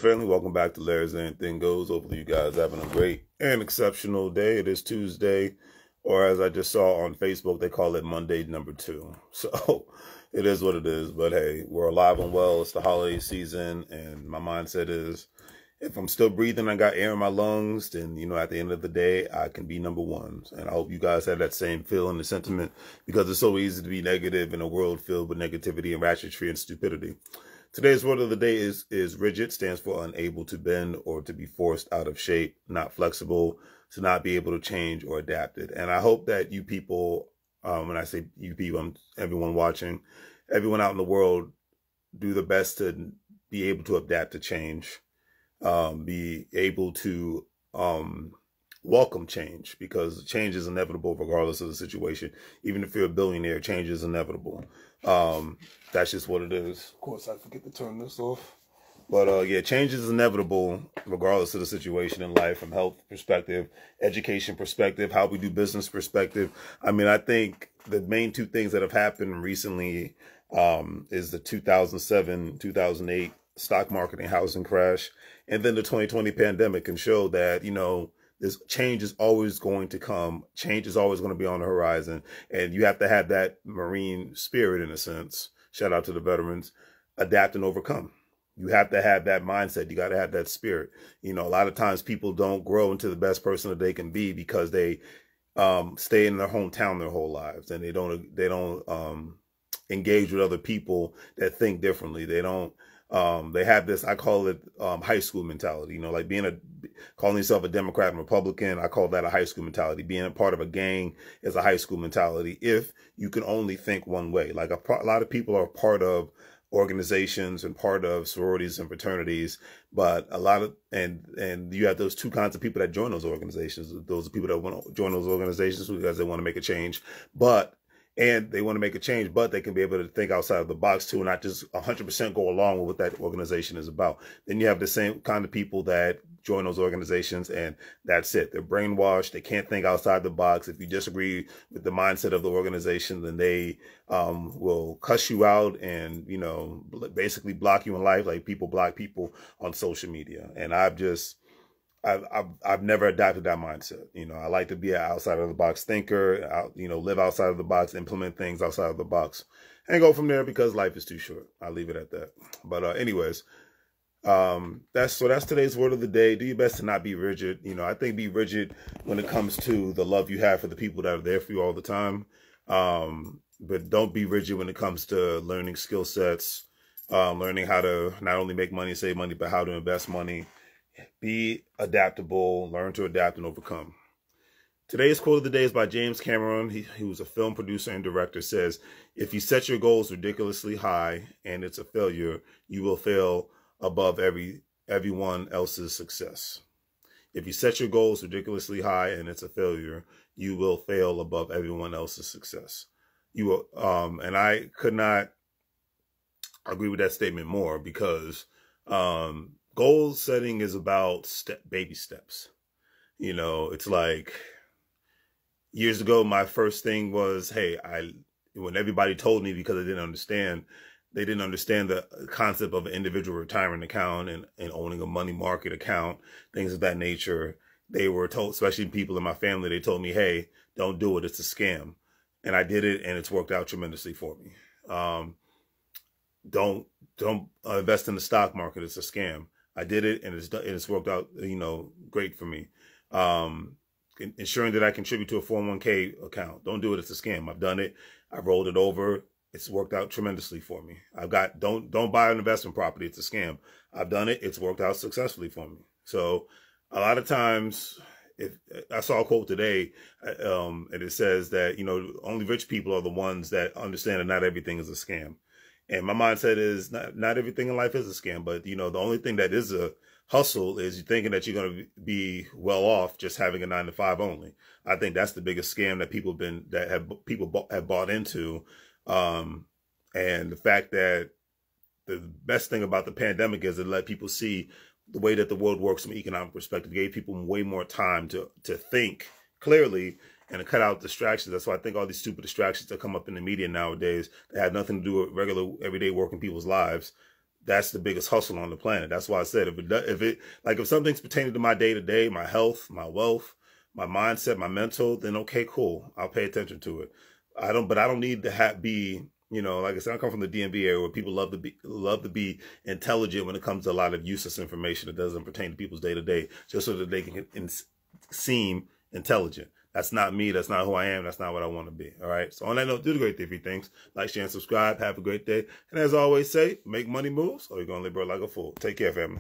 family? Welcome back to Larry's Anything Goes. Hopefully you guys are having a great and exceptional day. It is Tuesday, or as I just saw on Facebook, they call it Monday #2. So it is what it is. But hey, we're alive and well. It's the holiday season, and my mindset is, if I'm still breathing, I got air in my lungs, then, at the end of the day, I can be #1. And I hope you guys have that same feeling and sentiment, because it's so easy to be negative in a world filled with negativity and ratchetry and stupidity. Today's word of the day is Ridgid. Stands for unable to bend or to be forced out of shape, not flexible, to not be able to change or adapt it. And I hope that you people, when I say you people, everyone watching, everyone out in the world, do the best to be able to adapt to change, be able to welcome change, because change is inevitable regardless of the situation. Even if you're a billionaire, change is inevitable. That's just what it is. Of course, I forget to turn this off. But yeah, change is inevitable regardless of the situation in life, from health perspective, education perspective, how we do business perspective. I mean, I think the main two things that have happened recently is the 2007, 2008 stock market and housing crash, and then the 2020 pandemic, and show that, this change is always going to come. Change is always going to be on the horizon. And you have to have that Marine spirit, in a sense. Shout out to the veterans. Adapt and overcome. You have to have that mindset. You got to have that spirit. A lot of times people don't grow into the best person that they can be because they stay in their hometown their whole lives, and they don't engage with other people that think differently. They don't. They have this, I call it high school mentality, like calling yourself a Democrat and Republican. I call that a high school mentality. Being a part of a gang is a high school mentality if you can only think one way. Like a lot of people are part of organizations and part of sororities and fraternities, but and you have those two kinds of people that join those organizations. Those are people that want to join those organizations because they want to make a change, but they want to make a change, but they can be able to think outside of the box too, and not just 100% go along with what that organization is about. Then you have the same kind of people that join those organizations, and that's it. They're brainwashed. They can't think outside the box. If you disagree with the mindset of the organization, then they will cuss you out and, basically block you in life, like people block people on social media. And I've never adopted that mindset. I like to be an outside of the box thinker, live outside of the box, implement things outside of the box, and go from there, because life is too short. I'll leave it at that. But anyways, that's today's word of the day. Do your best to not be rigid. I think be rigid when it comes to the love you have for the people that are there for you all the time. But don't be rigid when it comes to learning skill sets, learning how to not only make money, save money, but how to invest money. Be adaptable, learn to adapt and overcome. Today's quote of the day is by James Cameron. He was a film producer and director. Says, if you set your goals ridiculously high and it's a failure, you will fail above everyone else's success. If you set your goals ridiculously high and it's a failure, you will fail above everyone else's success. You will, and I could not agree with that statement more, because goal setting is about baby steps. It's like years ago, my first thing was, hey, when everybody told me, because they didn't understand the concept of an individual retirement account and owning a money market account, things of that nature. They were told, especially people in my family, they told me, hey, don't do it. It's a scam. And I did it, and it's worked out tremendously for me. Don't invest in the stock market. It's a scam. I did it, and it's worked out, great for me. Ensuring that I contribute to a 401k account. Don't do it. It's a scam. I've done it. I've rolled it over. It's worked out tremendously for me. Don't buy an investment property. It's a scam. I've done it. It's worked out successfully for me. So a lot of times, if I saw a quote today, and it says that, only rich people are the ones that understand that not everything is a scam. And my mindset is not everything in life is a scam, but the only thing that is a hustle is you thinking that you're going to be well off just having a 9-to-5 only. I think that's the biggest scam that people have bought into. And the fact that the best thing about the pandemic is it let people see the way that the world works from an economic perspective. It gave people way more time to think clearly and to cut out distractions. That's why I think all these stupid distractions that come up in the media nowadays that have nothing to do with regular, everyday working people's lives, that's the biggest hustle on the planet. That's why I said if something's pertaining to my day to day, my health, my wealth, my mindset, my mental, then okay, cool. I'll pay attention to it. I don't need to be, you know, like I said, I come from the DMV area where people love to be intelligent when it comes to a lot of useless information that doesn't pertain to people's day to day, just so that they can seem intelligent. That's not me. That's not who I am. That's not what I want to be. All right. So on that note, do the great thing, 3 things. Like, share, and subscribe. Have a great day. And as I always say, make money moves or you're going to live like a fool. Take care, family.